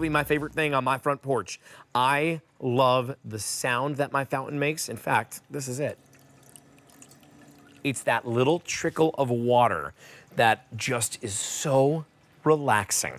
probably my favorite thing on my front porch. I love the sound that my fountain makes. In fact, this is it. It's that little trickle of water that just is so relaxing.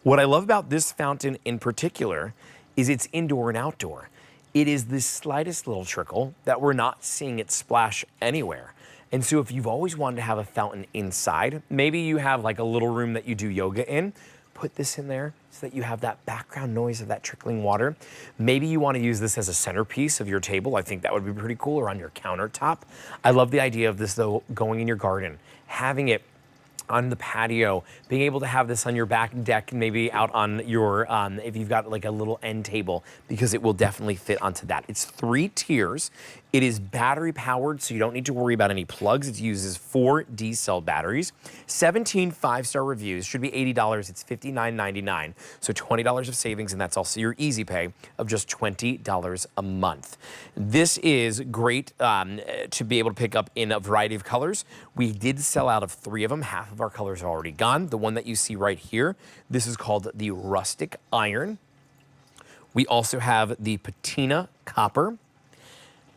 What I love about this fountain in particular is it's indoor and outdoor. It is the slightest little trickle that we're not seeing it splash anywhere. And so if you've always wanted to have a fountain inside, maybe you have like a little room that you do yoga in, put this in there so that you have that background noise of that trickling water. Maybe you want to use this as a centerpiece of your table. I think that would be pretty cool, or on your countertop. I love the idea of this though, going in your garden, having it on the patio, being able to have this on your back deck, maybe out on your, if you've got like a little end table, because it will definitely fit onto that. It's 3 tiers. It is battery powered, so you don't need to worry about any plugs. It uses 4 D-cell batteries. 17 5-star reviews, should be $80. It's $59.99. So $20 of savings, and that's also your easy pay of just $20 a month. This is great to be able to pick up in a variety of colors. We did sell out of 3 of them. Half of our colors are already gone. The one that you see right here, this is called the Rustic Iron. We also have the Patina Copper.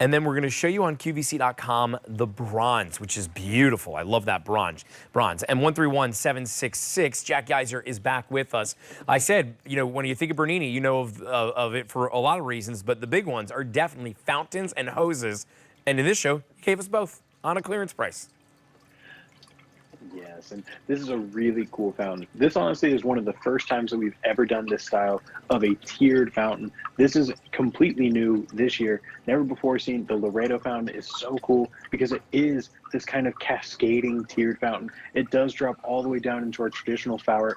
And then we're going to show you on QVC.com the bronze, which is beautiful. I love that bronze. And 131766, Jack Geiser is back with us. I said, you know, when you think of Bernini, you know of it for a lot of reasons, but the big ones are definitely fountains and hoses. And in this show, he gave us both on a clearance price. Yes, and this is a really cool fountain. This honestly is one of the first times that we've ever done this style of a tiered fountain. This is completely new this year, never before seen. The Loreto fountain is so cool because it is this kind of cascading tiered fountain. It does drop all the way down into our traditional tower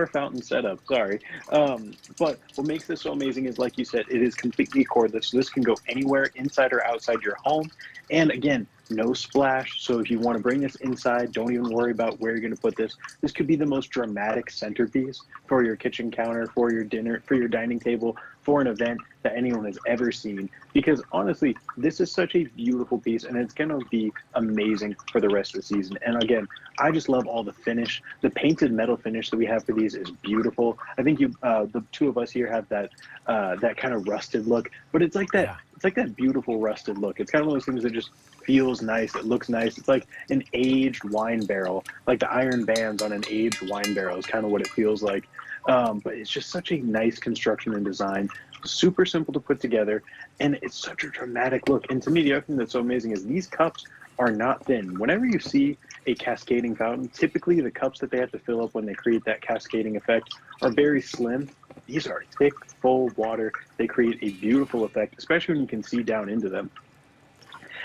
fountain setup, sorry. But what makes this so amazing is, like you said, it is completely cordless. So this can go anywhere inside or outside your home. And again, no splash. So if you want to bring this inside, don't even worry about where you're going to put this. This could be the most dramatic centerpiece for your kitchen counter, for your dinner, for your dining table, for an event that anyone has ever seen. Because honestly, this is such a beautiful piece, and it's going to be amazing for the rest of the season. And again, I just love all the finish. The painted metal finish that we have for these is beautiful. I think the 2 of us here have that that kind of rusted look, but it's like that. Yeah. It's like that beautiful rusted look. It's kind of one of those things that just feels nice. It looks nice. It's like an aged wine barrel, like the iron bands on an aged wine barrel is kind of what it feels like. But it's just such a nice construction and design, super simple to put together, and it's such a dramatic look. And to me, the other thing that's so amazing is these cups are not thin. Whenever you see a cascading fountain, typically the cups that they have to fill up when they create that cascading effect are very slim. These are thick, full water. They create a beautiful effect, especially when you can see down into them.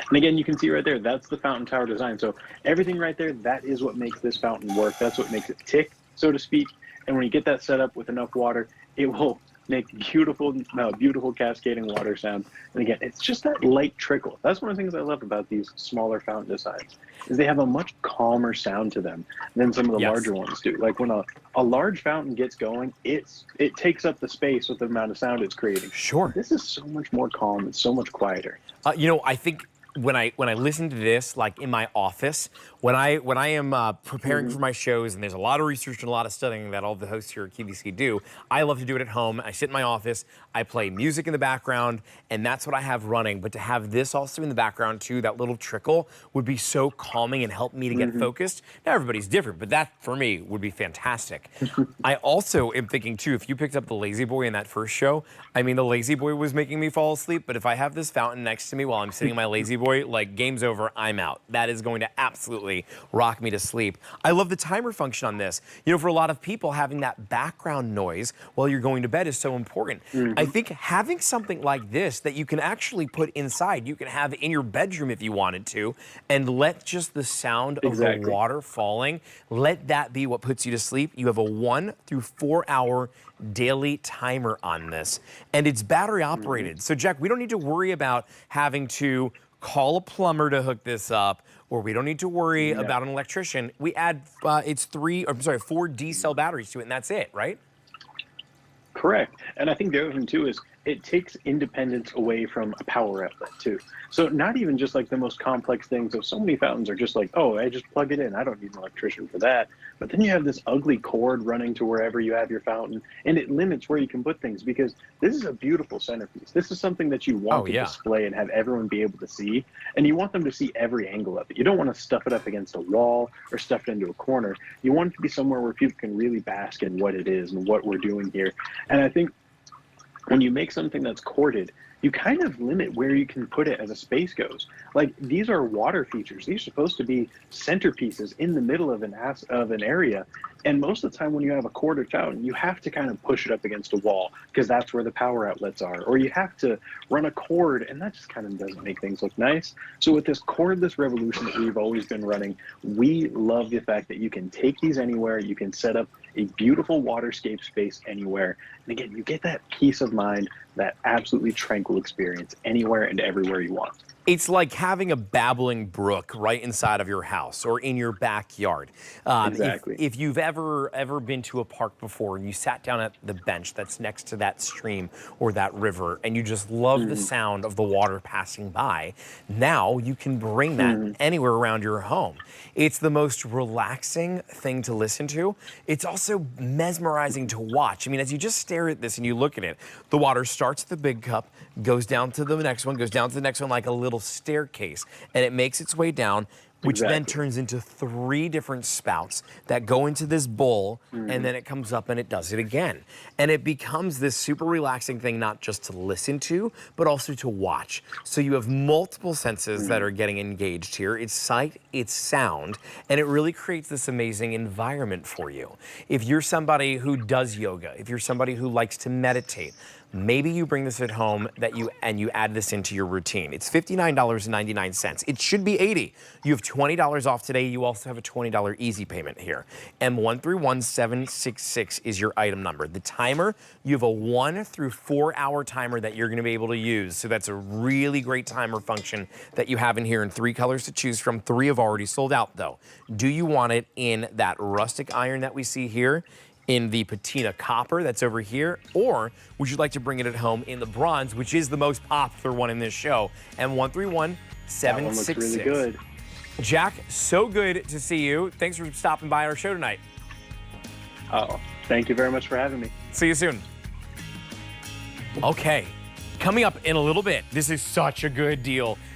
And again, you can see right there, that's the fountain tower design. So everything right there, that is what makes this fountain work. That's what makes it tick, so to speak. And when you get that set up with enough water, it will make beautiful, beautiful cascading water sounds. And again, it's just that light trickle. That's one of the things I love about these smaller fountain designs, is they have a much calmer sound to them than some of the larger ones do. Like when a large fountain gets going, it takes up the space with the amount of sound it's creating. Sure. This is so much more calm. It's so much quieter. You know, I think when I listen to this, like in my office, when I am preparing for my shows, and there's a lot of research and a lot of studying that all the hosts here at QVC do, I love to do it at home. I sit in my office, I play music in the background, and that's what I have running. But to have this also in the background too, that little trickle, would be so calming and help me to get focused. Now everybody's different, but that for me would be fantastic. I also am thinking too, if you picked up the Lazy Boy in that first show, I mean, the Lazy Boy was making me fall asleep, but if I have this fountain next to me while I'm sitting in my Lazy Boy, like game's over, I'm out. That is going to absolutely rock me to sleep. I love the timer function on this. You know, for a lot of people, having that background noise while you're going to bed is so important. I think having something like this that you can actually put inside, you can have in your bedroom if you wanted to, and let just the sound of the water falling, let that be what puts you to sleep. You have a 1 through 4 hour daily timer on this, and it's battery operated. So Jack, we don't need to worry about having to call a plumber to hook this up, or we don't need to worry about an electrician. We add, it's 4 D-cell batteries to it, and that's it, right? Correct. And I think the other thing too is it takes independence away from a power outlet too. So not even just like the most complex things. So so many fountains are just like, oh, I just plug it in. I don't need an electrician for that. But then you have this ugly cord running to wherever you have your fountain, and it limits where you can put things because this is a beautiful centerpiece. This is something that you Oh want to yeah. display and have everyone be able to see, and you want them to see every angle of it. You don't want to stuff it up against a wall or stuff it into a corner. You want it to be somewhere where people can really bask in what it is and what we're doing here. And I think when you make something that's corded, you kind of limit where you can put it as a space goes. Like these are water features. These are supposed to be centerpieces in the middle of an area. And most of the time when you have a corded fountain, you have to kind of push it up against a wall because that's where the power outlets are. Or you have to run a cord, and that just kind of doesn't make things look nice. So with this cordless revolution that we've always been running, we love the fact that you can take these anywhere. You can set up a beautiful waterscape space anywhere. And again, you get that peace of mind, that absolutely tranquil experience anywhere and everywhere you want. It's like having a babbling brook right inside of your house or in your backyard. Exactly. If you've ever been to a park before and you sat down at the bench that's next to that stream or that river and you just love the sound of the water passing by, now you can bring that anywhere around your home. It's the most relaxing thing to listen to. It's also mesmerizing to watch. I mean, as you just stare at this and you look at it, the water starts at the big cup, goes down to the next one, goes down to the next one like a little staircase, and it makes its way down, which then turns into 3 different spouts that go into this bowl, and then it comes up and it does it again. And it becomes this super relaxing thing, not just to listen to, but also to watch. So you have multiple senses that are getting engaged here. It's sight, it's sound, and it really creates this amazing environment for you. If you're somebody who does yoga, if you're somebody who likes to meditate, maybe you bring this at home you add this into your routine. It's $59.99. It should be $80. You have $20 off today. You also have a $20 easy payment here. M131766 is your item number. The timer, you have a 1 through 4 hour timer that you're going to be able to use. So that's a really great timer function that you have in here in 3 colors to choose from. 3 have already sold out though. Do you want it in that rustic iron that we see here, in the patina copper that's over here, or would you like to bring it at home in the bronze, which is the most popular one in this show, M131766? That one looks really good. Jack, so good to see you. Thanks for stopping by our show tonight. Oh, thank you very much for having me. See you soon. Okay, coming up in a little bit, this is such a good deal.